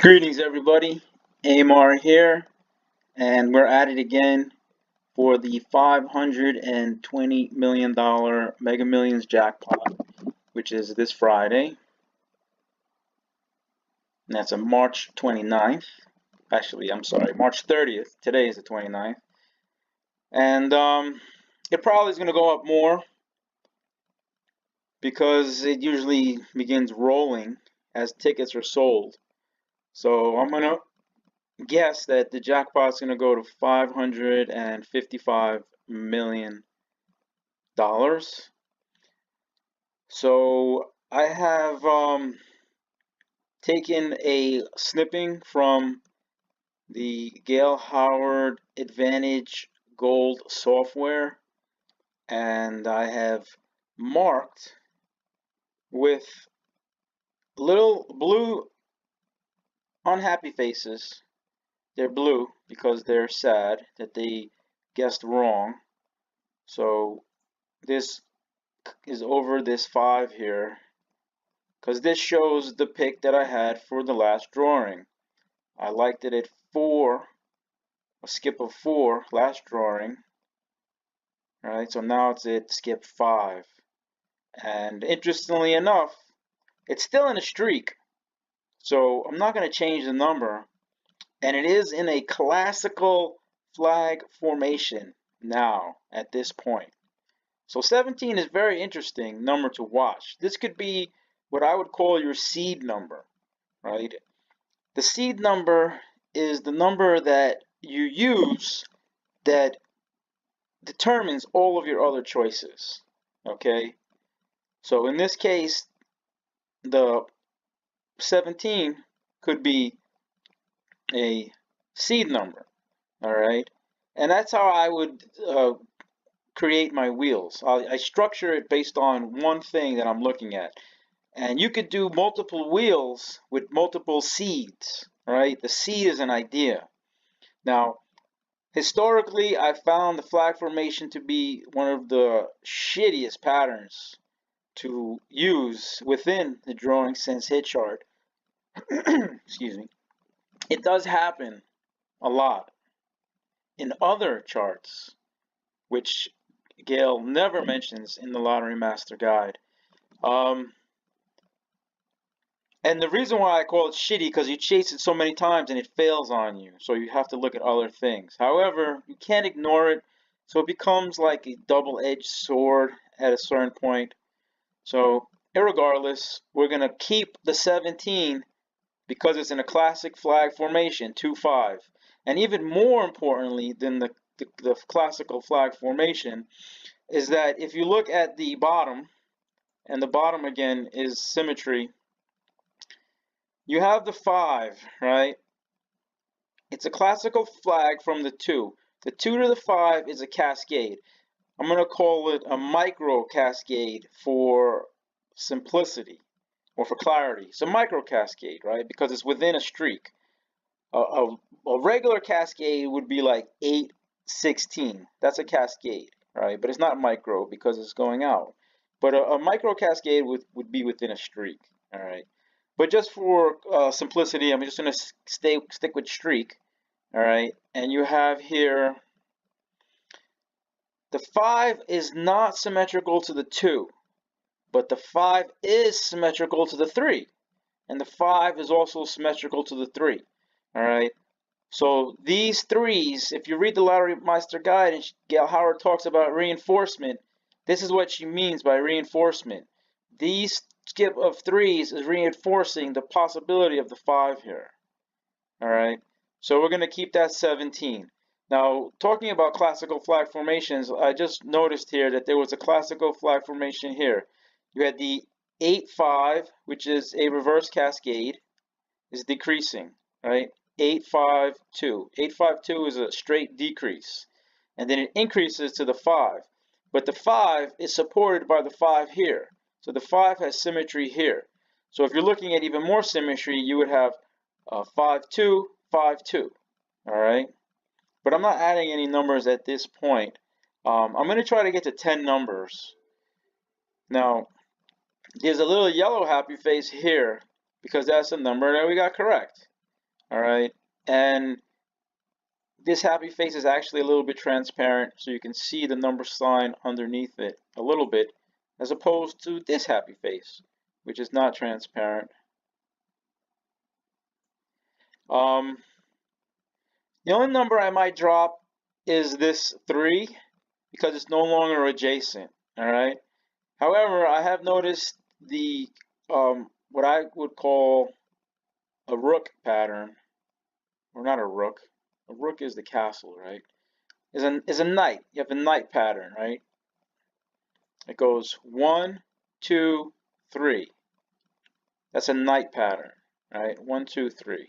Greetings, everybody. AMR here, and we're at it again for the $520 million Mega Millions jackpot, which is this Friday. And that's on March 29th. Actually, I'm sorry, March 30th. Today is the 29th. And it probably is going to go up more because it usually begins rolling as tickets are sold. So I'm going to guess that the jackpot's going to go to $555 million. So I have taken a snipping from the Gail Howard Advantage Gold software, and I have marked with little blue unhappy faces. They're blue because they're sad that they guessed wrong. So this is over this 5 here, because this shows the pick that I had for the last drawing. I liked it at 4, a skip of 4 last drawing. Alright, so now it's at skip 5. And interestingly enough, it's still in a streak. So I'm not going to change the number. And it is in a classical flag formation now at this point. So 17 is a very interesting number to watch. This could be what I would call your seed number, right? The seed number is the number that you use that determines all of your other choices, okay? So in this case, the 17 could be a seed number, all right? And that's how I would create my wheels. I structure it based on one thing that I'm looking at. And you could do multiple wheels with multiple seeds, right? The seed is an idea. Now, historically, I found the flag formation to be one of the shittiest patterns to use within the drawing sense hit chart. Excuse me. It does happen a lot in other charts, which Gail never mentions in the Lottery Master Guide. And the reason why I call it shitty, because you chase it so many times and it fails on you. So you have to look at other things. However, you can't ignore it. So it becomes like a double-edged sword at a certain point. So irregardless, we're going to keep the 17 because it's in a classic flag formation, 2-5. And even more importantly than the classical flag formation is that if you look at the bottom, and the bottom again is symmetry, you have the 5, right? It's a classical flag from the 2. The 2 to the 5 is a cascade. I'm going to call it a micro cascade for simplicity or for clarity. It's a micro cascade, right? Because it's within a streak. A regular cascade would be like 8-16. That's a cascade, right? But it's not micro because it's going out. But a micro cascade would be within a streak, all right? But just for simplicity, I'm just going to stick with streak, all right? And you have here, the 5 is not symmetrical to the 2, but the 5 is symmetrical to the 3. And the 5 is also symmetrical to the 3, all right? So these 3s, if you read the Lottery Master Guide and Gail Howard talks about reinforcement, this is what she means by reinforcement. These skip of 3s is reinforcing the possibility of the 5 here. All right, so we're going to keep that 17. Now, talking about classical flag formations, I just noticed here that there was a classical flag formation here. You had the 8-5, which is a reverse cascade, is decreasing, right? 8-5-2. 8-5-2 is a straight decrease, and then it increases to the 5. But the 5 is supported by the 5 here. So the 5 has symmetry here. So if you're looking at even more symmetry, you would have 5-2, 5-2. All right? But I'm not adding any numbers at this point. I'm going to try to get to 10 numbers. Now, there's a little yellow happy face here because that's the number that we got correct. All right, and this happy face is actually a little bit transparent, so you can see the number sign underneath it a little bit, as opposed to this happy face, which is not transparent. Um, the only number I might drop is this 3 because it's no longer adjacent. All right. However, I have noticed the what I would call a rook pattern, or not a rook. A rook is the castle, right? Is a knight. You have a knight pattern, right? It goes 1, 2, 3. That's a knight pattern, right? 1, 2, 3.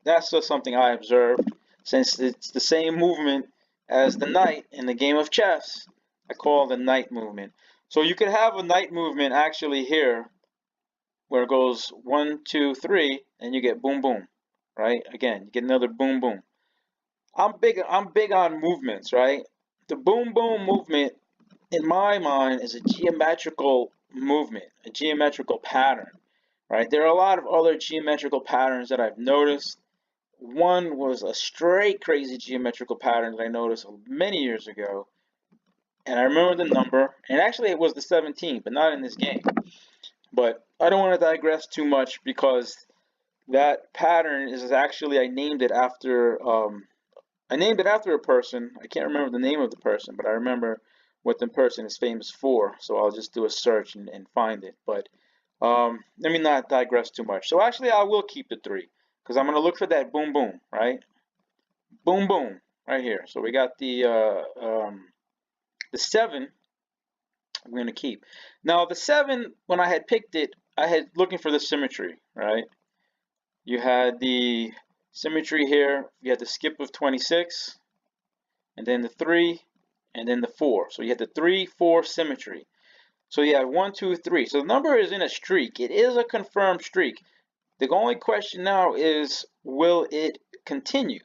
That's just something I observed. Since it's the same movement as the knight in the game of chess, I call it the knight movement. So you could have a knight movement actually here, where it goes 1, 2, 3, and you get boom, boom, right? Again, you get another boom, boom. I'm big on movements, right? The boom, boom movement, in my mind, is a geometrical movement, a geometrical pattern, right? There are a lot of other geometrical patterns that I've noticed. One was a straight crazy geometrical pattern that I noticed many years ago, and I remember the number, and actually it was the 17, but not in this game. But I don't want to digress too much because that pattern is actually I named it after a person. I can't remember the name of the person, but I remember what the person is famous for. So I'll just do a search and find it. But let me not digress too much. So actually, I will keep the 3 because I'm going to look for that boom boom, right? Boom boom, right here. So we got the 7. I'm going to keep. Now the 7, when I had picked it, I had looking for the symmetry, right? You had the symmetry here. You had the skip of 26, and then the 3, and then the 4. So you had the 3, 4 symmetry. So you have 1, 2, 3. So the number is in a streak. It is a confirmed streak. The only question now is, will it continue?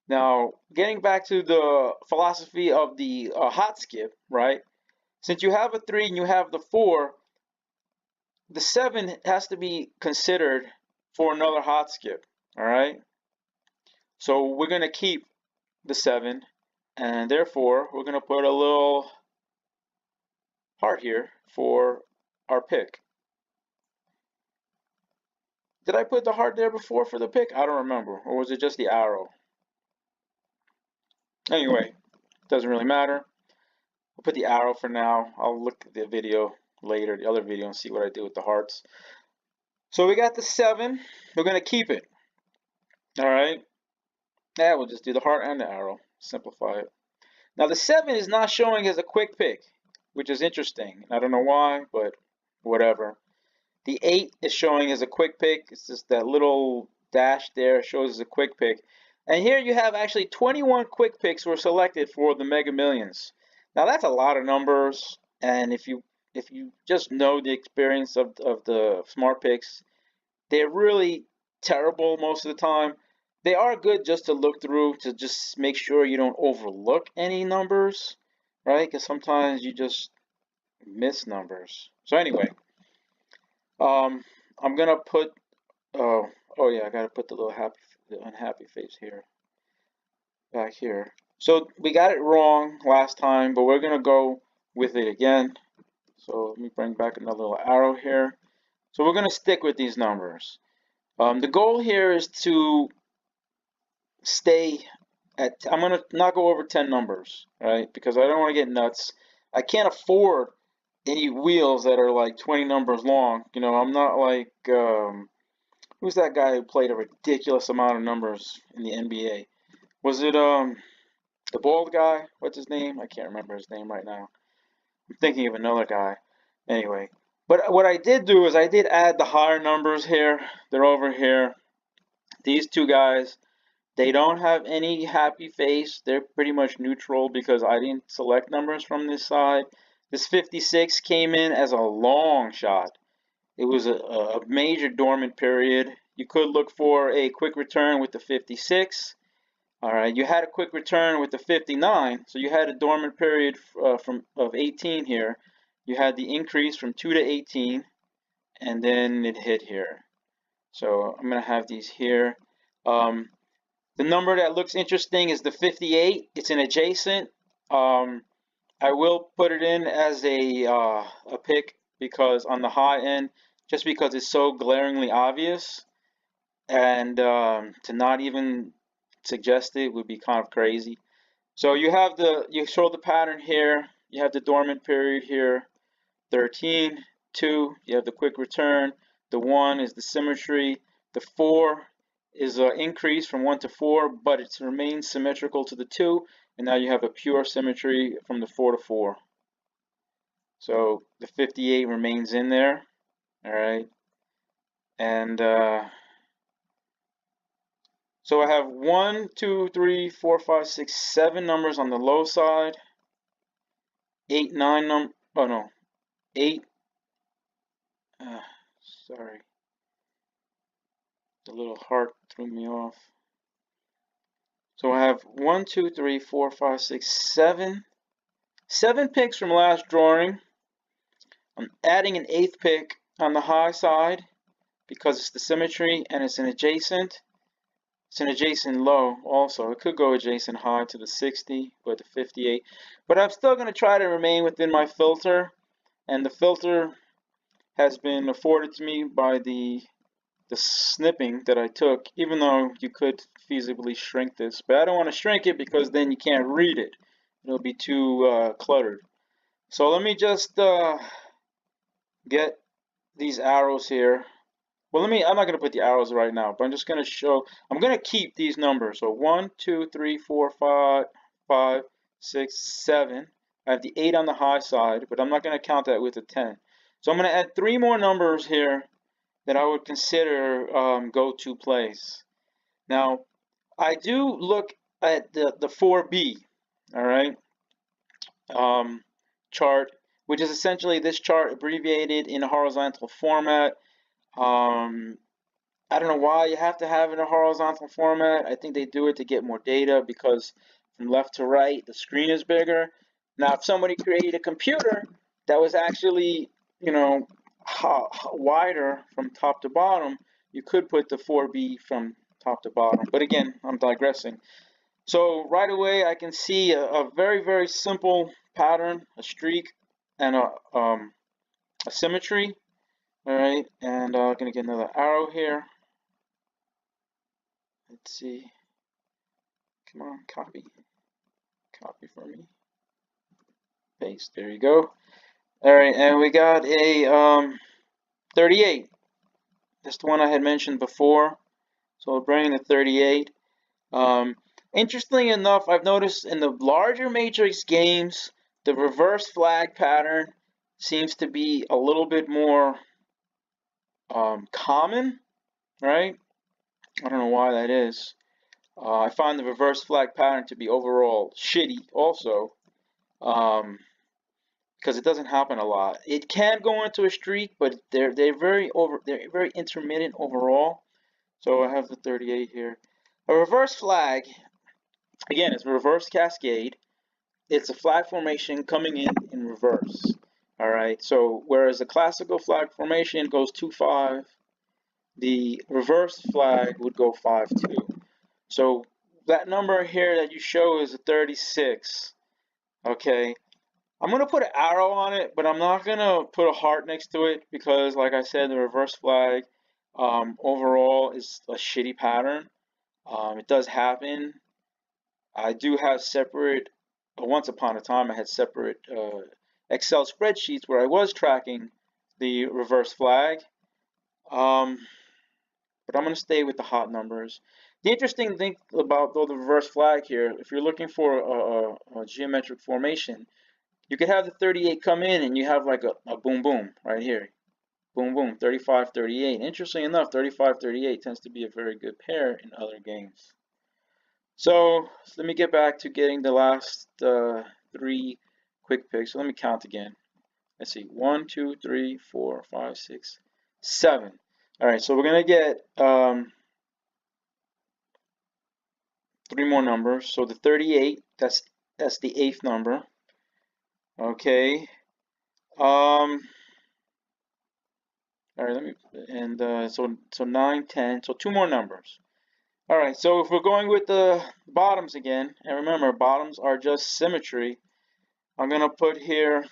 Now, getting back to the philosophy of the hot skip, right? Since you have a 3 and you have the 4, the 7 has to be considered for another hot skip, all right? So we're going to keep the 7, and therefore we're going to put a little heart here for our pick. Did I put the heart there before for the pick? I don't remember. Or was it just the arrow? Anyway, doesn't really matter. We'll put the arrow for now. I'll look at the video later, the other video, and see what I do with the hearts. So we got the 7. We're going to keep it. All right. Yeah, we'll just do the heart and the arrow. Simplify it. Now the 7 is not showing as a quick pick, which is interesting. I don't know why, but whatever. The 8 is showing as a quick pick. It's just that little dash there shows as a quick pick. And here you have actually 21 quick picks were selected for the Mega Millions. Now that's a lot of numbers, and if you just know the experience of the smart picks, they're really terrible most of the time. They are good just to look through to just make sure you don't overlook any numbers, right? Because sometimes you just miss numbers. So anyway, I'm gonna put oh yeah, I gotta put the unhappy face here, back here. So we got it wrong last time, but we're gonna go with it again. So let me bring back another little arrow here. So we're gonna stick with these numbers. The goal here is to stay at, I'm going to not go over 10 numbers, right? Because I don't want to get nuts. I can't afford any wheels that are like 20 numbers long. You know, I'm not like, who's that guy who played a ridiculous amount of numbers in the NBA? Was it the bald guy? What's his name? I can't remember his name right now. I'm thinking of another guy. Anyway, but what I did do is I did add the higher numbers here. They're over here. These two guys, they don't have any happy face. They're pretty much neutral because I didn't select numbers from this side. This 56 came in as a long shot. It was a major dormant period. You could look for a quick return with the 56. All right, you had a quick return with the 59. So you had a dormant period of 18 here. You had the increase from 2 to 18, and then it hit here. So I'm going to have these here. The number that looks interesting is the 58. It's an adjacent. I will put it in as a pick because on the high end, just because it's so glaringly obvious, and to not even suggest it would be kind of crazy. So you show the pattern here. You have the dormant period here, 13, 2. You have the quick return. The 1 is the symmetry. The 4 is an increase from 1 to 4, but it remains symmetrical to the 2. And now you have a pure symmetry from the 4 to 4. So the 58 remains in there. All right. And so I have 1, 2, 3, 4, 5, 6, 7 numbers on the low side. 8, 9 oh no, 8. Sorry. The little heart threw me off. So I have 1, 2, 3, 4, 5, 6, 7. 7 picks from last drawing. I'm adding an 8th pick on the high side because it's the symmetry and it's an adjacent. It's an adjacent low also. It could go adjacent high to the 60, but the 58. But I'm still going to try to remain within my filter. And the filter has been afforded to me by the snipping that I took, even though you could feasibly shrink this. But I don't want to shrink it because then you can't read it. It'll be too cluttered. So let me just get these arrows here. Well, I'm not going to put the arrows right now, but I'm just going to show, I'm going to keep these numbers. So 1, 2, 3, 4, 5, 6, 7. I have the 8 on the high side, but I'm not going to count that with a 10. So I'm going to add 3 more numbers here that I would consider go-to plays. Now, I do look at the 4B, all right, chart, which is essentially this chart abbreviated in a horizontal format. I don't know why you have to have it in a horizontal format. I think they do it to get more data because from left to right, the screen is bigger. Now, if somebody created a computer that was actually, you know, wider from top to bottom, you could put the 4B from top to bottom. But again, I'm digressing. So right away, I can see a very, very simple pattern, a streak, and a symmetry. All right, and I'm going to get another arrow here. Let's see. Come on, copy. Copy for me. Paste. There you go. All right, and we got a 38. That's the one I had mentioned before. So we'll bring in the 38. Interestingly enough, I've noticed in the larger matrix games, the reverse flag pattern seems to be a little bit more common, right? I don't know why that is. I find the reverse flag pattern to be overall shitty also, because it doesn't happen a lot. It can go into a streak, but they're very intermittent overall. So I have the 38 here. A reverse flag, again, it's a reverse cascade. It's a flag formation coming in reverse. All right. So whereas the classical flag formation goes 2-5, the reverse flag would go 5-2. So that number here that you show is a 36. Okay. I'm going to put an arrow on it, but I'm not going to put a heart next to it because, like I said, the reverse flag overall is a shitty pattern. It does happen. I do have separate, once upon a time I had separate Excel spreadsheets where I was tracking the reverse flag. But I'm going to stay with the hot numbers. The interesting thing about the reverse flag here, if you're looking for a geometric formation, you could have the 38 come in and you have like a boom boom right here. Boom boom, 35, 38. Interestingly enough, 35, 38 tends to be a very good pair in other games. So let me get back to getting the last 3 quick picks. So let me count again. Let's see, 1, 2, 3, 4, 5, 6, 7. All right, so we're gonna get 3 more numbers. So the 38, that's the 8th number. Okay. All right, let me, and so 9, 10, so 2 more numbers. All right, so if we're going with the bottoms again, and remember, bottoms are just symmetry, I'm going to put here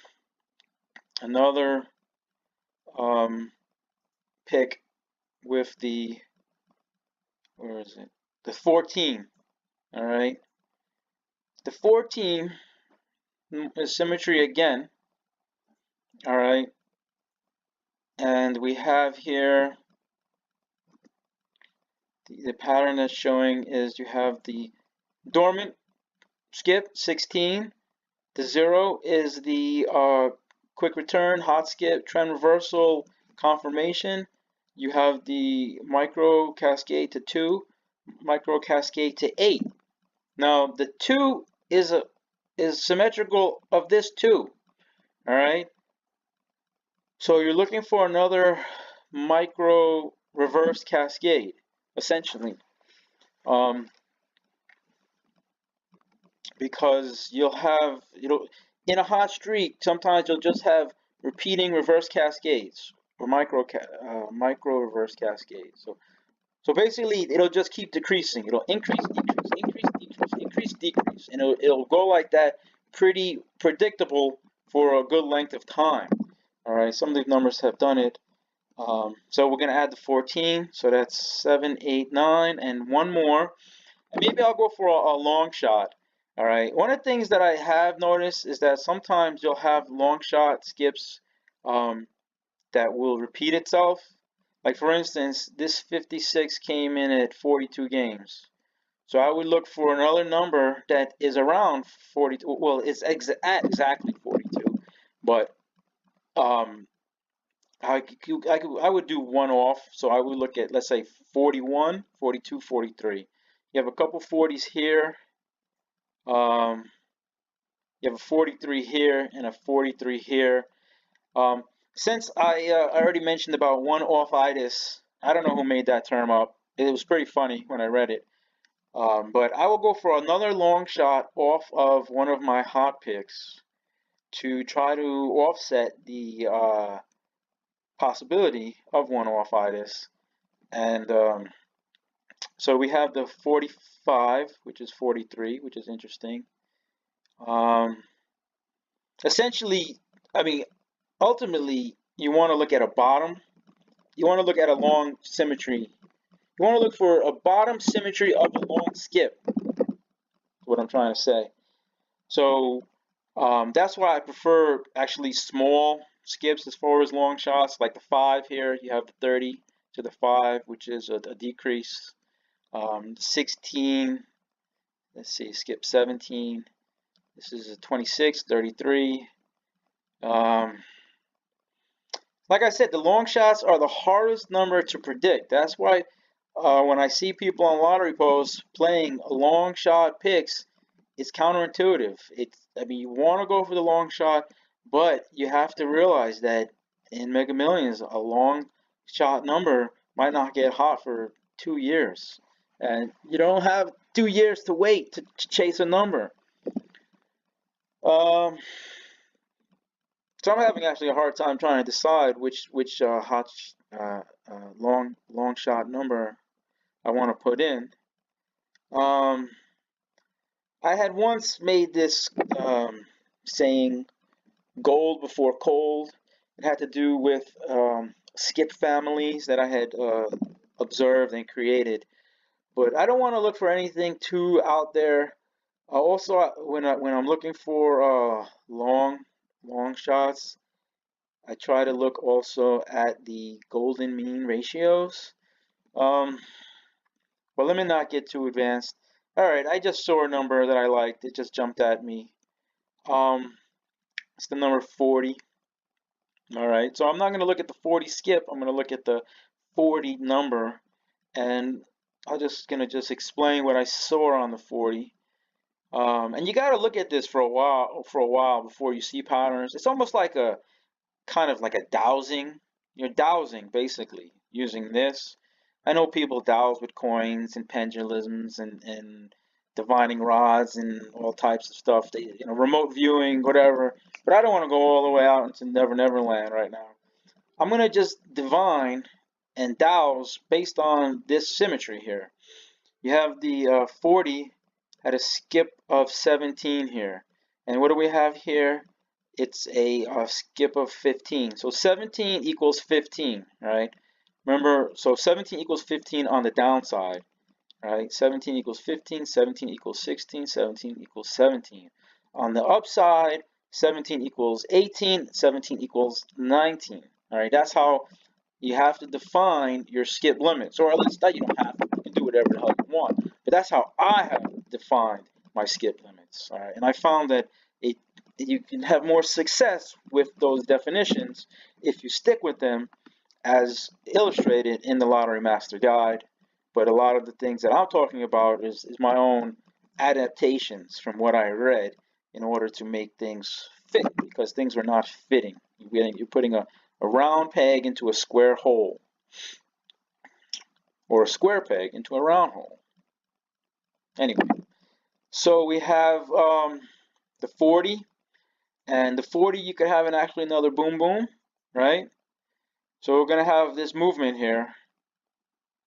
another pick with the, where is it? The 14. All right, the 14 is symmetry again. All right, and we have here the pattern that's showing is you have the dormant skip 16. The 0 is the quick return, hot skip, trend reversal, confirmation. You have the micro cascade to 2, micro cascade to 8. Now the 2 is symmetrical of this 2. All right. So you're looking for another micro reverse cascade, essentially, because you'll have, in a hot streak, sometimes you'll just have repeating reverse cascades or micro reverse cascades. So basically, it'll just keep decreasing. It'll increase, decrease, increase, decrease, increase, decrease, and it'll go like that, pretty predictable for a good length of time. All right, some of these numbers have done it. So we're going to add the 14. So that's 7, 8, 9, and one more. And maybe I'll go for a long shot. All right. One of the things that I have noticed is that sometimes you'll have long shot skips that will repeat itself. Like for instance, this 56 came in at 42 games. So I would look for another number that is around 42. Well, it's at exactly 42, but I would do one off. So I would look at, let's say, 41, 42, 43. You have a couple 40s here. You have a 43 here and a 43 here. Since I already mentioned about one-off-itis, I don't know who made that term up. It was pretty funny when I read it. But I will go for another long shot off of one of my hot picks to try to offset the possibility of one-off-itis. And so we have the 45, which is 43, which is interesting. Essentially, I mean, ultimately, you want to look at a bottom. You want to look at a long symmetry. You want to look for a bottom symmetry of a long skip. That's what I'm trying to say. So that's why I prefer actually small skips as far as long shots. Like the 5 here, you have the 30 to the 5, which is a decrease. 16, let's see, skip 17. This is a 26, 33. Like I said, the long shots are the hardest number to predict. That's why when I see people on lottery posts playing long shot picks, it's counterintuitive. I mean, you want to go for the long shot, but you have to realize that in Mega Millions, a long shot number might not get hot for 2 years. And you don't have 2 years to wait to chase a number. So I'm having actually a hard time trying to decide which hot long shot number I want to put in. I had once made this saying gold before cold. It had to do with skip families that I had observed and created. But I don't want to look for anything too out there. Also, when I'm looking for long shots, I try to look also at the golden mean ratios. But let me not get too advanced. All right, I just saw a number that I liked. It just jumped at me. It's the number 40. All right, so I'm not going to look at the 40 skip. I'm going to look at the 40 number, and I'm just going to explain what I saw on the 40. And you got to look at this for a while before you see patterns. It's almost like a kind of like a dowsing. You're dowsing basically using this. I know people douse with coins and pendulums and divining rods and all types of stuff. Remote viewing, whatever. But I don't want to go all the way out into Never Never Land right now. I'm going to just divine and douse based on this symmetry here. You have the 40 at a skip of 17 here. And what do we have here? It's a skip of 15. So 17 equals 15, right? Remember, so 17 equals 15 on the downside, right? 17 equals 15, 17 equals 16, 17 equals 17. On the upside, 17 equals 18, 17 equals 19. All right, that's how you have to define your skip limits, or at least that you don't have to. You can do whatever the hell you want. But that's how I have defined my skip limits. All right, and I found that you can have more success with those definitions if you stick with them as illustrated in the Lottery Master Guide. But a lot of the things that I'm talking about is my own adaptations from what I read in order to make things fit, because things are not fitting. You're putting a round peg into a square hole, or a square peg into a round hole. Anyway, so we have the 40, and the 40 you could have actually another boom boom, right? So we're going to have this movement here.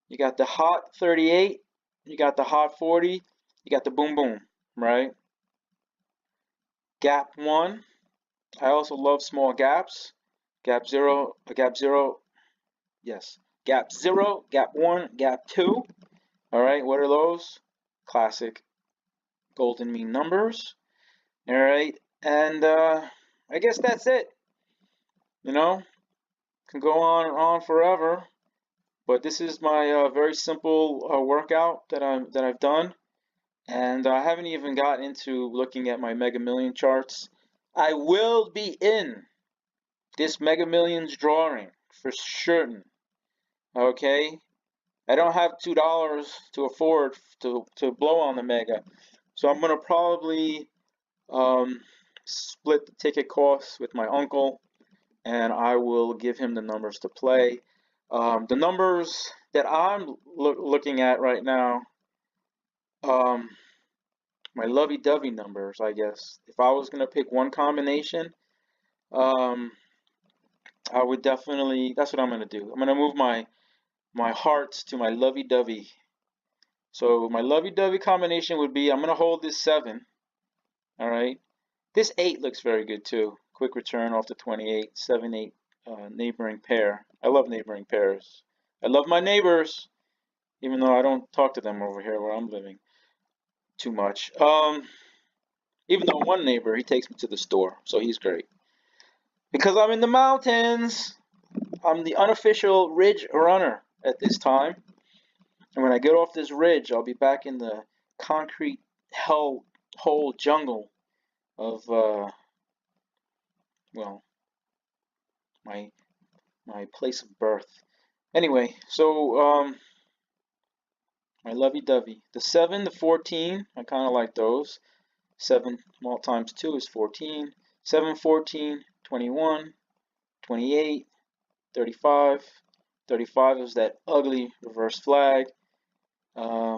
You got the hot 38, you got the hot 40, you got the boom boom, right? Gap 1, I also love small gaps. Gap 0, yes. Gap 0, gap 1, gap 2. All right, what are those? Classic golden mean numbers. All right, and I guess that's it. You know, can go on and on forever, but this is my very simple workout that I've done, and I haven't even got into looking at my Mega Million charts. I will be in this Mega Millions drawing for certain. Okay, I don't have $2 to afford to blow on the Mega, so I'm gonna probably split the ticket costs with my uncle, and I will give him the numbers to play. The numbers that I'm looking at right now, my lovey-dovey numbers, I guess. If I was gonna pick one combination, I would definitely. That's what I'm gonna do. I'm gonna move my hearts to my lovey-dovey. So my lovey-dovey combination would be, I'm gonna hold this 7. All right. This 8 looks very good too. Quick return off the 28, 7, 8 neighboring pair. I love neighboring pairs. I love my neighbors, even though I don't talk to them over here where I'm living too much. Even though one neighbor, he takes me to the store, so he's great. Because I'm in the mountains, I'm the unofficial ridge runner at this time. And when I get off this ridge, I'll be back in the concrete hell hole jungle of well, my place of birth. Anyway, so my lovey-dovey. The 7, the 14, I kind of like those. 7 times 2 is 14. 7, 14, 21, 28, 35. 35 is that ugly reverse flag. I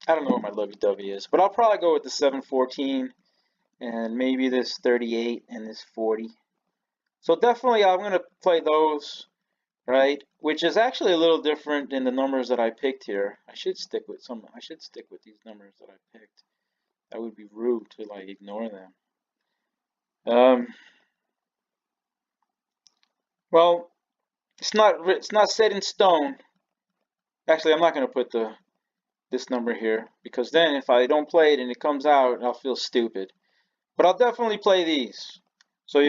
don't know what my lovey-dovey is, but I'll probably go with the 7, 14, and maybe this 38 and this 40. So definitely I'm going to play those, right? Which is actually a little different than the numbers that I picked here. I should stick with these numbers that I picked. That would be rude to like ignore them. Well, it's not set in stone. Actually, I'm not going to put this number here, because then if I don't play it and it comes out, I'll feel stupid. But I'll definitely play these. So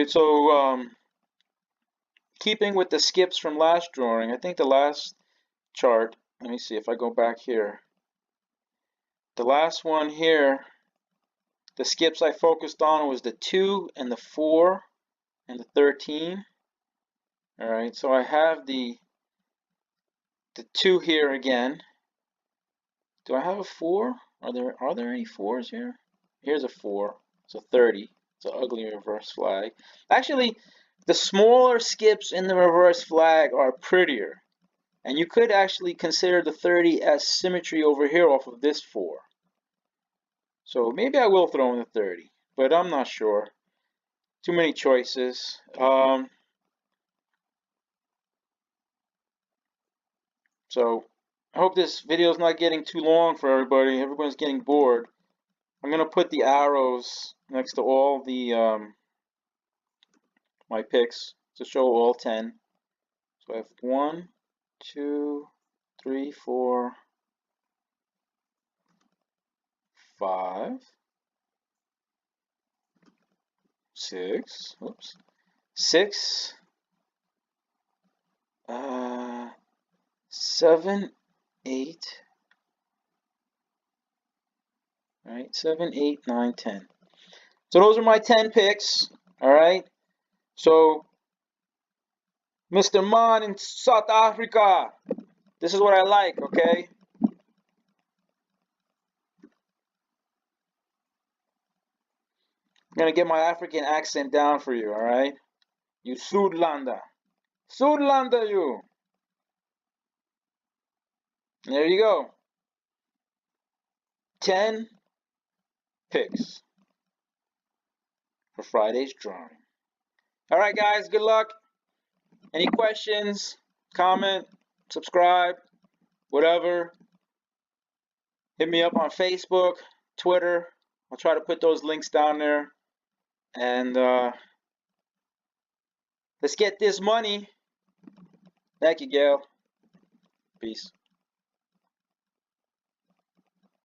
keeping with the skips from last drawing, I think the last chart, let me see if I go back here. The last one here, the skips I focused on was the 2 and the 4 and the 13. All right, so I have the 2 here again. Do I have a 4? Are there any 4s here? Here's a 4, so 30. It's an ugly reverse flag. Actually, the smaller skips in the reverse flag are prettier. And you could actually consider the 30 as symmetry over here off of this 4. So maybe I will throw in the 30, but I'm not sure. Too many choices. So I hope this video is not getting too long for everybody. Everyone's getting bored. I'm going to put the arrows next to all the my picks to show all 10. So I have 1, 2, 3, 4, 5, 6, oops, 6, 7, 8, right, 7, 8, 9, 10. So those are my 10 picks, all right? So, Mr. Man in South Africa, this is what I like, okay? I'm gonna get my African accent down for you, all right? You Soodlander. Soodlander, you. There you go. 10 picks for Friday's drawing. All right, guys, good luck. Any questions, comment, subscribe, whatever. Hit me up on Facebook, Twitter. I'll try to put those links down there. And let's get this money. Thank you, Gail. Peace.